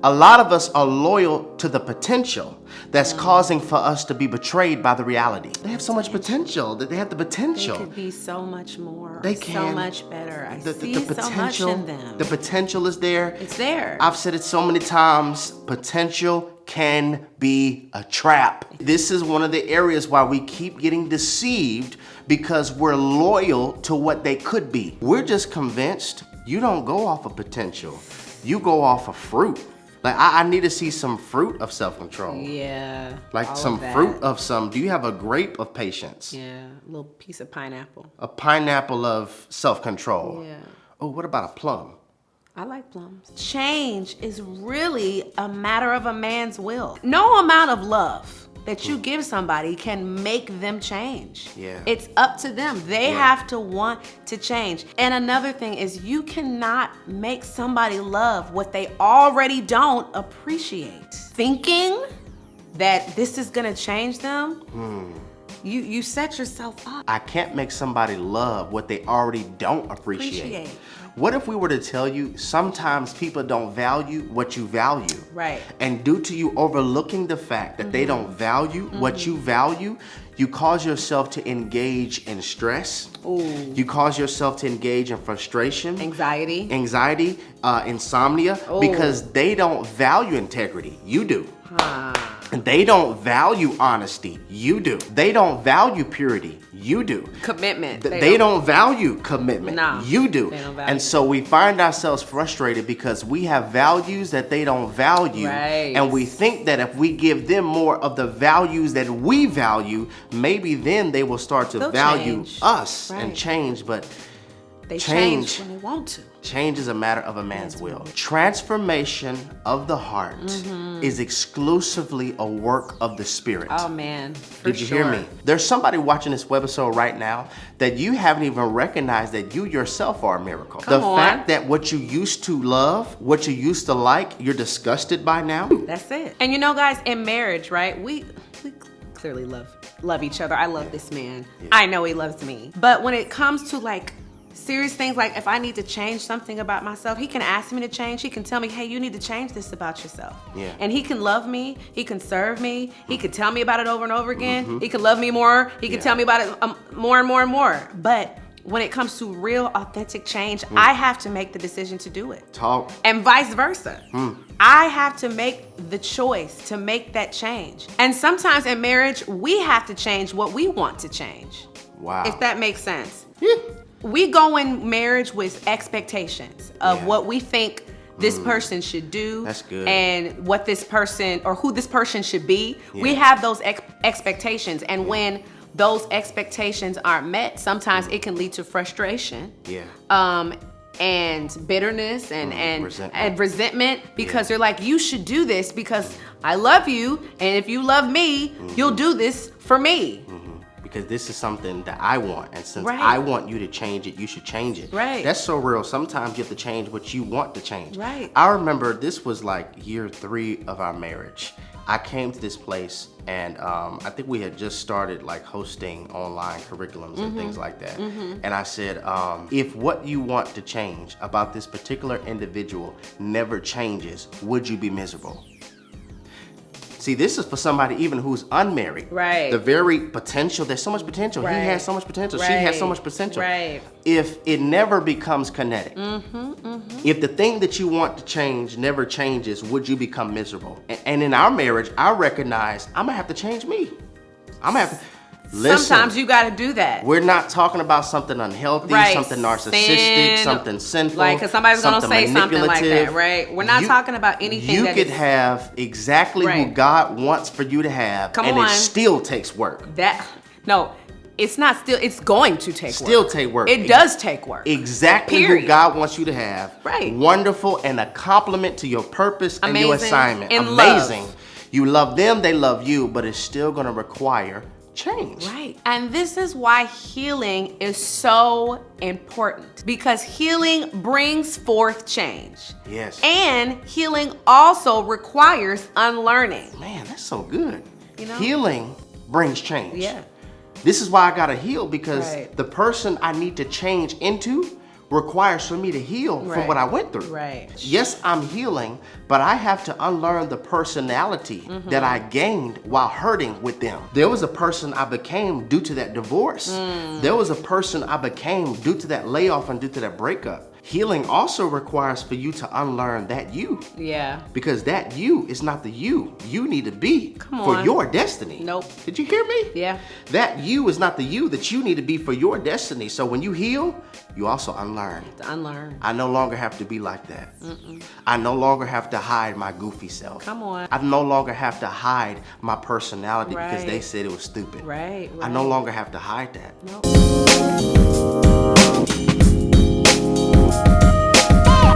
A lot of us are loyal to the potential that's causing for us to be betrayed by the reality. They have so much potential, that they have the potential. They could be so much more. They So can. much better. I The see so much in them. The potential is there. It's there. I've said it so many times, potential can be a trap. This is one of the areas why we keep getting deceived, because we're loyal to what they could be. We're just convinced you don't go off of potential. You go off of fruit. Like, I need to see some fruit of self-control. Yeah. Like all some of that. fruit of do you have a grape of patience? Yeah, a little piece of pineapple. A pineapple of self-control? Yeah. Oh, what about a plum? I like plums. Change is really a matter of a man's will. No amount of love that you give somebody can make them change. Yeah. It's up to them. They Yeah. have to want to change. And another thing is, you cannot make somebody love what they already don't appreciate. Thinking that this is gonna change them, you set yourself up. I can't make somebody love what they already don't appreciate. What if we were to tell you sometimes people don't value what you value? Right. And due to you overlooking the fact that they don't value what you value, you cause yourself to engage in stress. Ooh. You cause yourself to engage in frustration. Anxiety. Insomnia, Oh. because they don't value integrity. You do. And they don't value honesty. You do. They don't value purity. You do. Commitment. They don't value commitment. No, You do. they don't value And so we find ourselves frustrated because we have values that they don't value. Right. And we think that if we give them more of the values that we value, maybe then they will start to They'll value change. us and Right. change. But They change. change when they want to. change is a matter of a man's will. Transformation of the heart is exclusively a work of the Spirit. Oh man, for Did you hear me? There's somebody watching this webisode right now that you haven't even recognized that you yourself are a miracle. Come the on. fact that what you used to love, what you used to like, you're disgusted by now. That's it. And you know, guys, in marriage, right? We clearly love each other. I love this man. I know he loves me. But when it comes to like serious things, like if I need to change something about myself, he can ask me to change. He can tell me, hey, you need to change this about yourself. Yeah. And he can love me. He can serve me. He can tell me about it over and over again. He can love me more. He can Yeah. tell me about it more and more and more. But when it comes to real, authentic change, I have to make the decision to do it. Talk. And vice versa. I have to make the choice to make that change. And sometimes in marriage, we have to change what we want to change. Wow. If that makes sense. We go in marriage with expectations of Yeah. what we think this person should do. That's good. And what this person or who this person should be. We Yeah. have those expectations. And when those expectations aren't met, sometimes it can lead to frustration. Yeah. And bitterness and resentment. resentment because they're like, you should do this because I love you, and if you love me, you'll do this for me. Because this is something that I want, and since Right. I want you to change it, you should change it. Right. That's so real. Sometimes you have to change what you want to change. Right. I remember this was like year 3 of our marriage. I came to this place, and I think we had just started like hosting online curriculums and things like that. And I said, if what you want to change about this particular individual never changes, would you be miserable? See, this is for somebody even who's unmarried. Right. The very potential, there's so much potential. Right. He has so much potential. She has so much potential. Right. If it never becomes kinetic, if the thing that you want to change never changes, would you become miserable? And in our marriage, I recognize I'm gonna have to change me. I'm gonna have to. Listen, Sometimes you got to do that. we're not talking about something unhealthy, Right. something narcissistic, Sin, something sinful. Like, because somebody's going to say something like that, manipulative. right? We're not talking about anything You that could is- have exactly who Right. God wants for you to have, Come and on. it still takes work. No, it's not still, it's going to take work. Still take work. It does take work. Exactly who Period. God wants you to have. Right. Wonderful and a compliment to your purpose and your Amazing. assignment. In Amazing. love. You love them, they love you, but it's still going to require change. Right. And this is why healing is so important, because healing brings forth change. Yes. And healing also requires unlearning. Man, that's so good. You know? Healing brings change. Yeah. This is why I gotta heal, because Right. the person I need to change into requires for me to heal from Right. what I went through. Right. Yes, I'm healing, but I have to unlearn the personality that I gained while hurting with them. There was a person I became due to that divorce. There was a person I became due to that layoff and due to that breakup. Healing also requires for you to unlearn that you. Yeah. Because that you is not the you need to be Come for on. your destiny. Nope. Did you hear me? Yeah. That you is not the you that you need to be for your destiny. So when you heal, you also unlearn. To unlearn. I no longer have to be like that. I no longer have to hide my goofy self. Come on. I no longer have to hide my personality because they Right. said it was stupid. Right. I no longer have to hide that. Nope.